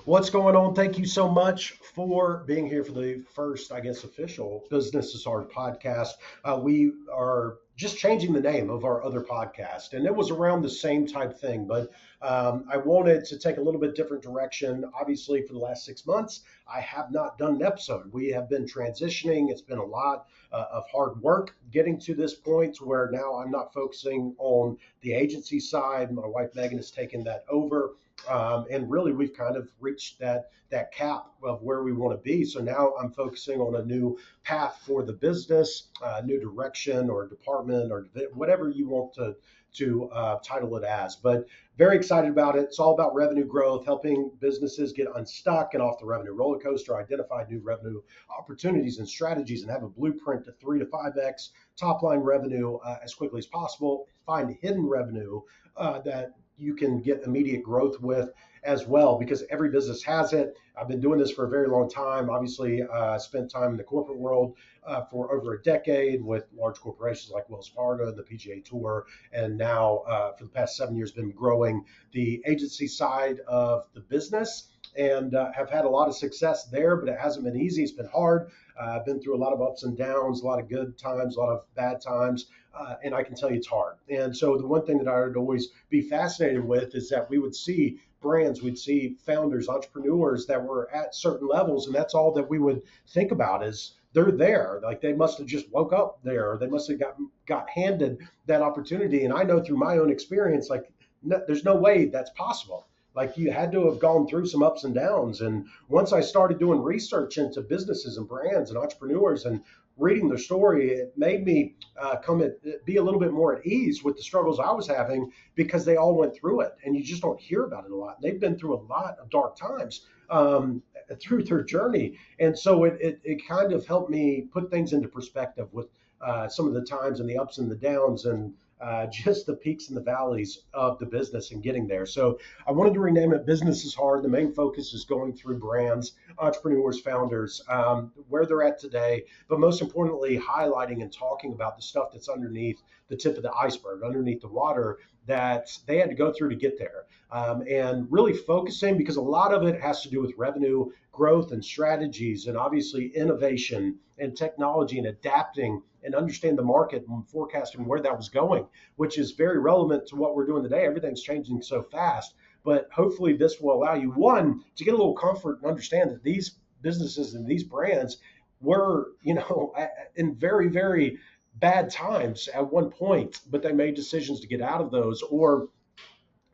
What's going on? Thank you so much for being here for the first, I guess, official Business is Hard podcast. We are just changing the name of our other podcast, and it was around the same type thing, but I wanted to take a little bit different direction. Obviously, for the last 6 months, I have not done an episode. We have been transitioning. It's been a lot of hard work getting to this point where now I'm not focusing on the agency side. My wife Megan has taken that over. And really, we've kind of reached that cap of where we want to be. So now I'm focusing on a new path for the business, new direction or department or whatever you want to title it as. But very excited about it. It's all about revenue growth, helping businesses get unstuck and off the revenue roller coaster, identify new revenue opportunities and strategies, and have a blueprint to 3 to 5x top line revenue as quickly as possible. Find hidden revenue that you can get immediate growth with as well, because every business has it. I've been doing this for a very long time. Obviously, spent time in the corporate world for over a decade with large corporations like Wells Fargo, the PGA Tour, and now for the past 7 years, been growing the agency side of the business and have had a lot of success there, but it hasn't been easy. It's been hard. I've been through a lot of ups and downs, a lot of good times, a lot of bad times. And I can tell you it's hard. And so the one thing that I would always be fascinated with is that we would see brands, we'd see founders, entrepreneurs that were at certain levels, and that's all that we would think about is they're there. Like they must have just woke up there. Or they must have got handed that opportunity. And I know through my own experience, like there's no way that's possible. Like you had to have gone through some ups and downs. And once I started doing research into businesses and brands and entrepreneurs and reading their story, it made me be a little bit more at ease with the struggles I was having because they all went through it, and you just don't hear about it a lot. They've been through a lot of dark times through their journey, and so it kind of helped me put things into perspective with some of the times and the ups and the downs and just the peaks and the valleys of the business and getting there. So I wanted to rename it Business is Hard. The main focus is going through brands, entrepreneurs, founders, where they're at today, but most importantly, highlighting and talking about the stuff that's underneath the tip of the iceberg, underneath the water that they had to go through to get there. And really focusing because a lot of it has to do with revenue growth and strategies and obviously innovation and technology and adapting and understand the market and forecasting where that was going, which is very relevant to what we're doing today. Everything's changing so fast, but hopefully this will allow you, one, to get a little comfort and understand that these businesses and these brands were, in very, very bad times at one point, but they made decisions to get out of those, or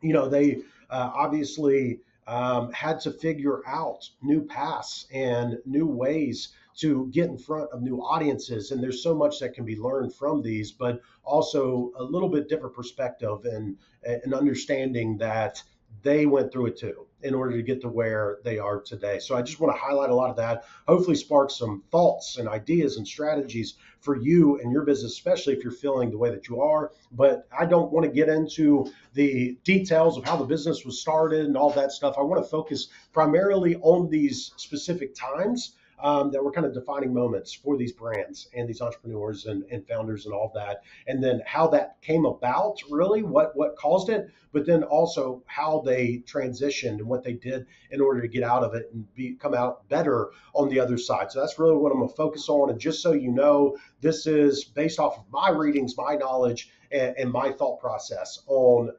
they obviously had to figure out new paths and new ways to get in front of new audiences. And there's so much that can be learned from these, but also a little bit different perspective and an understanding that they went through it too in order to get to where they are today. So I just want to highlight a lot of that, hopefully spark some thoughts and ideas and strategies for you and your business, especially if you're feeling the way that you are. But I don't want to get into the details of how the business was started and all that stuff. I want to focus primarily on these specific times that were kind of defining moments for these brands and these entrepreneurs and founders and all that. And then how that came about, really, what caused it, but then also how they transitioned and what they did in order to get out of it and come out better on the other side. So that's really what I'm going to focus on. And just so you know, this is based off of my readings, my knowledge, and my thought process on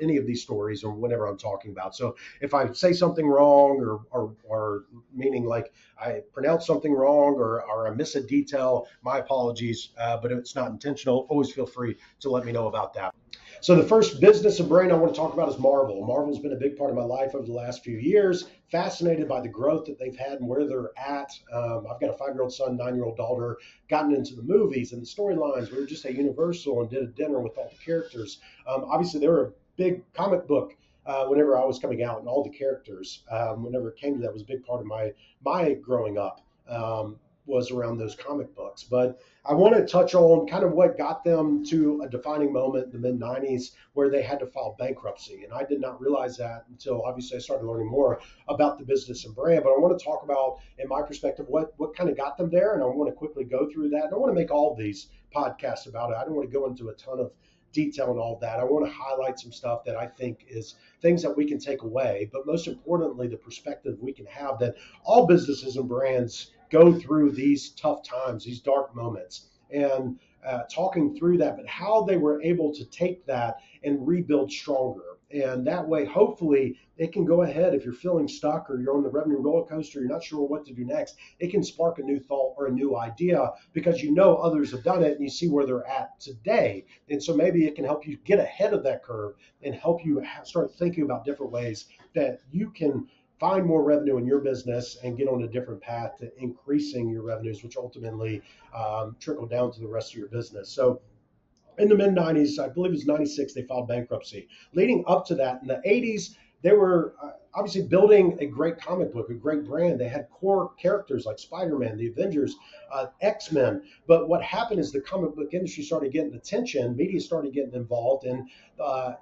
any of these stories or whatever I'm talking about. So if I say something wrong or meaning like I pronounce something wrong or I miss a detail, my apologies. But if it's not intentional, always feel free to let me know about that. So the first business and brand I want to talk about is Marvel. Marvel's been a big part of my life over the last few years. Fascinated by the growth that they've had and where they're at. I've got a 5-year-old son, 9-year-old daughter, gotten into the movies and the storylines. We were just at Universal and did a dinner with all the characters. Obviously, they were a big comic book whenever I was coming out, and all the characters, whenever it came to that, was a big part of my growing up. Was around those comic books. But I want to touch on kind of what got them to a defining moment in the mid 90s where they had to file bankruptcy. And I did not realize that until obviously I started learning more about the business and brand. But I want to talk about, in my perspective, what kind of got them there. And I want to quickly go through that. And I want to make all of these podcasts about it. I don't want to go into a ton of detail and all that. I want to highlight some stuff that I think is things that we can take away, but most importantly, the perspective we can have that all businesses and brands go through these tough times, these dark moments, and talking through that, but how they were able to take that and rebuild stronger. And that way, hopefully, it can go ahead. If you're feeling stuck or you're on the revenue roller coaster, you're not sure what to do next, it can spark a new thought or a new idea because you know others have done it and you see where they're at today. And so maybe it can help you get ahead of that curve and help you start thinking about different ways that you can find more revenue in your business and get on a different path to increasing your revenues, which ultimately trickle down to the rest of your business. So in the mid 90s, I believe it was 96, they filed bankruptcy. Leading up to that, in the 80s, they were obviously building a great comic book, a great brand. They had core characters like Spider-Man, the Avengers, X-Men. But what happened is the comic book industry started getting attention, media started getting involved, and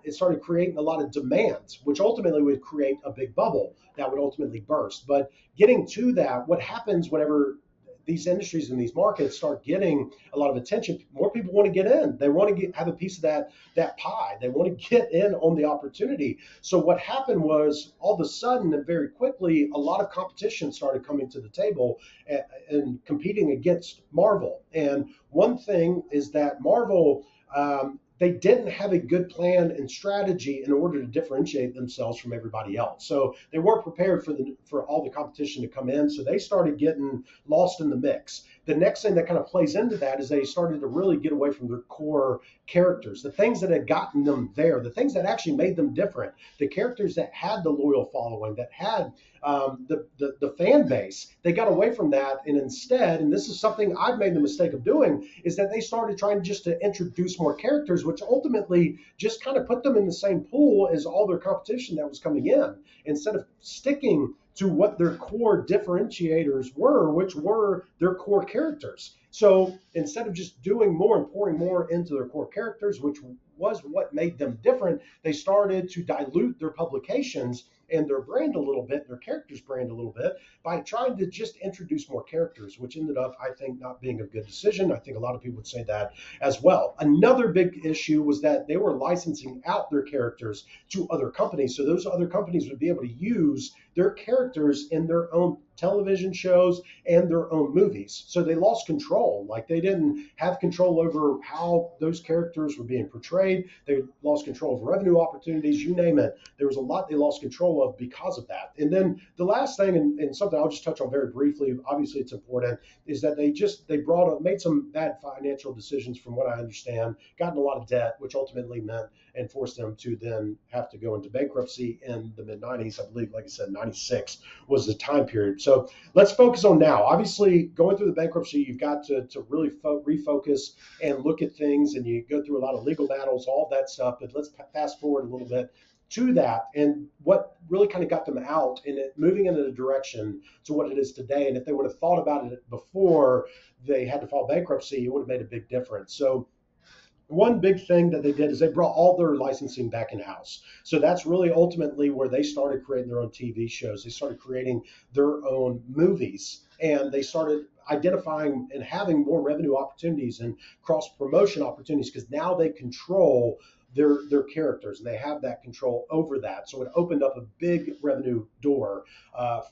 it started creating a lot of demands, which ultimately would create a big bubble that would ultimately burst. But getting to that, what happens whenever these industries and these markets start getting a lot of attention, more people want to get in. They want to have a piece of that pie. They want to get in on the opportunity. So what happened was all of a sudden and very quickly, a lot of competition started coming to the table and competing against Marvel. And one thing is that Marvel, they didn't have a good plan and strategy in order to differentiate themselves from everybody else. So they weren't prepared for all the competition to come in. So they started getting lost in the mix. The next thing that kind of plays into that is they started to really get away from their core characters, the things that had gotten them there, the things that actually made them different, the characters that had the loyal following, that had the fan base. They got away from that, and instead, and this is something I've made the mistake of doing, is that they started trying just to introduce more characters, which ultimately just kind of put them in the same pool as all their competition that was coming in, instead of sticking to what their core differentiators were, which were their core characters. So instead of just doing more and pouring more into their core characters, which was what made them different, they started to dilute their publications and their brand a little bit, their characters brand a little bit, by trying to just introduce more characters, which ended up, I think, not being a good decision. I think a lot of people would say that as well. Another big issue was that they were licensing out their characters to other companies. So those other companies would be able to use their characters in their own television shows and their own movies. So they lost control. Like they didn't have control over how those characters were being portrayed. They lost control of revenue opportunities, you name it. There was a lot they lost control of because of that. And then the last thing, and something I'll just touch on very briefly, obviously it's important, is that made some bad financial decisions from what I understand, got in a lot of debt, which ultimately meant and forced them to then have to go into bankruptcy in the mid 90s. I believe, like I said, 96 was the time period. So let's focus on now. Obviously, going through the bankruptcy, you've got to really refocus and look at things, and you go through a lot of legal battles, all that stuff. But let's fast forward a little bit to that and what really kind of got them out and moving in a direction to what it is today. And if they would have thought about it before they had to file bankruptcy, it would have made a big difference. So one big thing that they did is they brought all their licensing back in-house. So that's really ultimately where they started creating their own TV shows. They started creating their own movies, and they started identifying and having more revenue opportunities and cross-promotion opportunities because now they control their characters and they have that control over that. So it opened up a big revenue door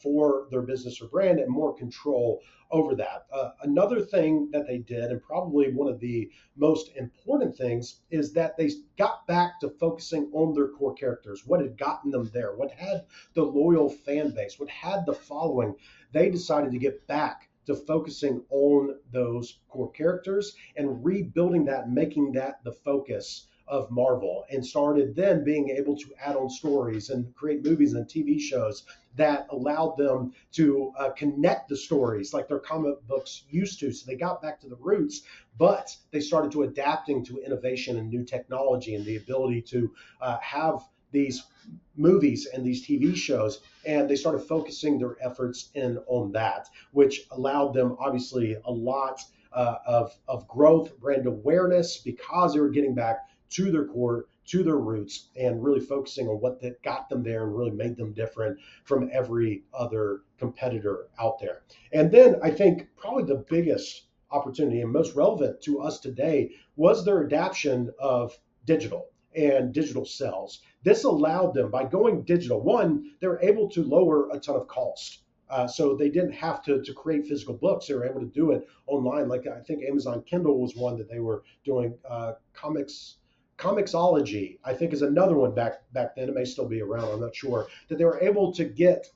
for their business or brand and more control over that. Another thing that they did, and probably one of the most important things, is that they got back to focusing on their core characters, what had gotten them there, what had the loyal fan base, what had the following. They decided to get back to focusing on those core characters and rebuilding that, making that the focus of Marvel, and started then being able to add on stories and create movies and TV shows that allowed them to connect the stories like their comic books used to. So they got back to the roots, but they started to adapting to innovation and new technology and the ability to have these movies and these TV shows, and they started focusing their efforts in on that, which allowed them obviously a lot of growth, brand awareness, because they were getting back to their core, to their roots, and really focusing on what that got them there and really made them different from every other competitor out there. And then I think probably the biggest opportunity and most relevant to us today was their adaptation of digital and digital sales. This allowed them, by going digital, one, they were able to lower a ton of cost. So they didn't have to create physical books. They were able to do it online. Like I think Amazon Kindle was one that they were doing. Comixology, I think, is another one back then. It may still be around. I'm not sure. That they were able to get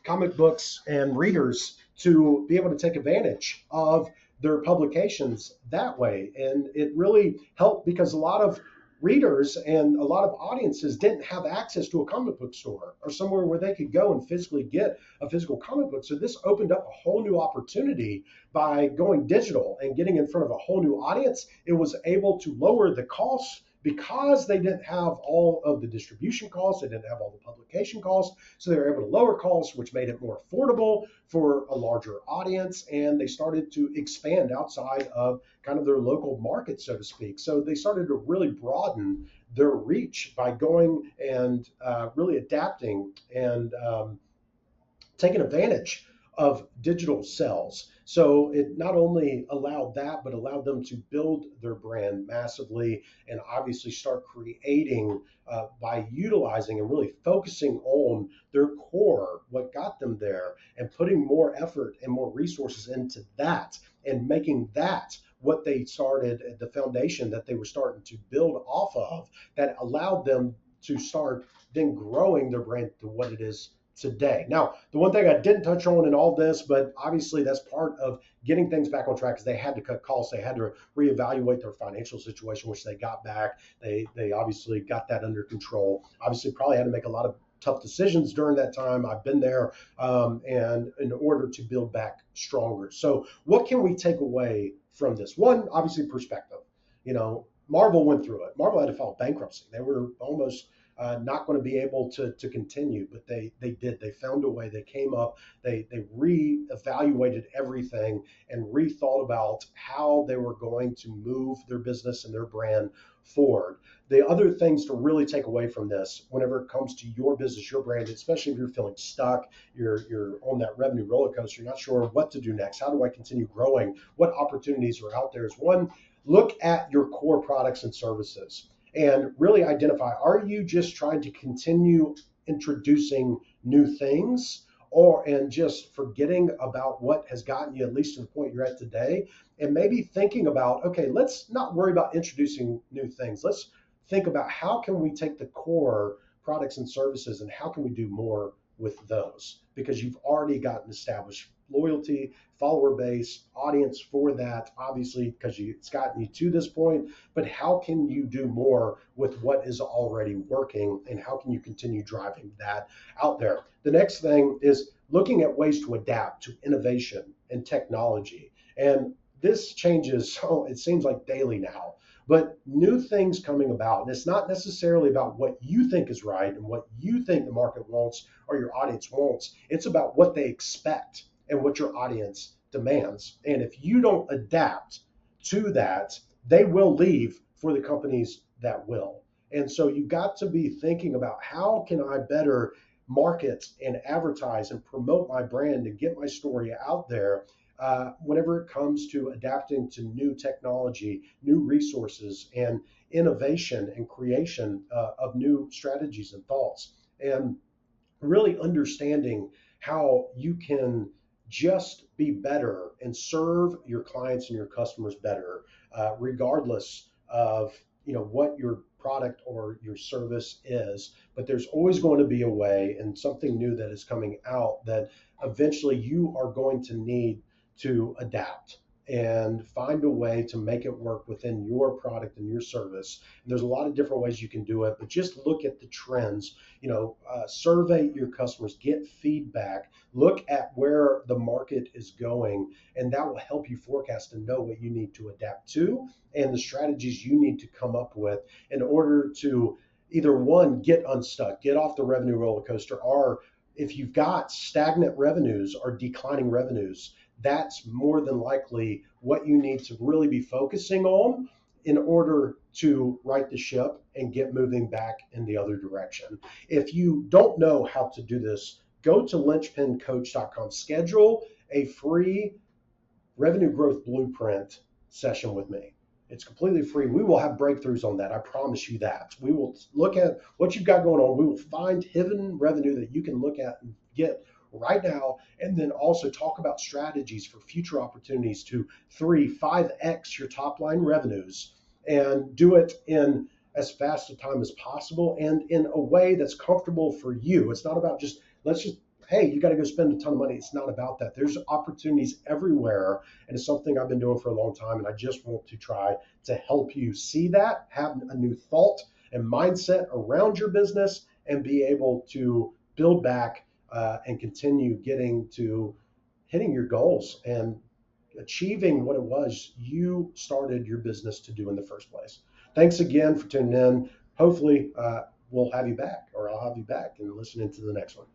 comic books and readers to be able to take advantage of their publications that way, and it really helped because a lot of readers and a lot of audiences didn't have access to a comic book store or somewhere where they could go and physically get a physical comic book. So this opened up a whole new opportunity by going digital and getting in front of a whole new audience. It was able to lower the costs because they didn't have all of the distribution costs, they didn't have all the publication costs, so they were able to lower costs, which made it more affordable for a larger audience, and they started to expand outside of kind of their local market, so to speak. So they started to really broaden their reach by going and really adapting and taking advantage of digital sales. So it not only allowed that, but allowed them to build their brand massively and obviously start creating by utilizing and really focusing on their core, what got them there, and putting more effort and more resources into that and making that what they started, the foundation that they were starting to build off of, that allowed them to start then growing their brand to what it is today. Now, the one thing I didn't touch on in all this, but obviously that's part of getting things back on track, is they had to cut costs. They had to reevaluate their financial situation, which they got back. They obviously got that under control. Obviously, probably had to make a lot of tough decisions during that time. I've been there, and in order to build back stronger. So, what can we take away from this? One, obviously, perspective. Marvel went through it. Marvel had to file bankruptcy. They were almost not going to be able to continue, but they did. They found a way. They came up. They reevaluated everything and rethought about how they were going to move their business and their brand forward. The other things to really take away from this, whenever it comes to your business, your brand, especially if you're feeling stuck, you're on that revenue roller coaster, you're not sure what to do next. How do I continue growing? What opportunities are out there? Is one, look at your core products and services and really identify, are you just trying to continue introducing new things, and just forgetting about what has gotten you at least to the point you're at today, and maybe thinking about, okay, let's not worry about introducing new things. Let's think about how can we take the core products and services and how can we do more with those, because you've already gotten established loyalty, follower base, audience for that, obviously, because it's gotten you to this point. But how can you do more with what is already working, and how can you continue driving that out there? The next thing is looking at ways to adapt to innovation and technology. And this changes, so it seems like daily now, but new things coming about. And it's not necessarily about what you think is right and what you think the market wants or your audience wants. It's about what they expect and what your audience demands. And if you don't adapt to that, they will leave for the companies that will. And so you got to be thinking about, how can I better market and advertise and promote my brand and get my story out there whenever it comes to adapting to new technology, new resources, and innovation and creation of new strategies and thoughts. And really understanding how you can just be better and serve your clients and your customers better, regardless of what your product or your service is. But there's always going to be a way and something new that is coming out that eventually you are going to need to adapt and find a way to make it work within your product and your service. And there's a lot of different ways you can do it, but just look at the trends, survey your customers, get feedback, look at where the market is going, and that will help you forecast and know what you need to adapt to and the strategies you need to come up with in order to either, one, get unstuck, get off the revenue roller coaster, or if you've got stagnant revenues or declining revenues, that's more than likely what you need to really be focusing on in order to right the ship and get moving back in the other direction. If you don't know how to do this, go to linchpincoach.com, schedule a free revenue growth blueprint session with me. It's completely free. We will have breakthroughs on that. I promise you that. We will look at what you've got going on. We will find hidden revenue that you can look at and get right now, and then also talk about strategies for future opportunities to 5x your top line revenues, and do it in as fast a time as possible and in a way that's comfortable for you. It's not about just, let's just, hey, you got to go spend a ton of money. It's not about that. There's opportunities everywhere, and it's something I've been doing for a long time. And I just want to try to help you see that, have a new thought and mindset around your business, and be able to build back and continue getting to hitting your goals and achieving what it was you started your business to do in the first place. Thanks again for tuning in. Hopefully, we'll have you back, or I'll have you back and listening to the next one.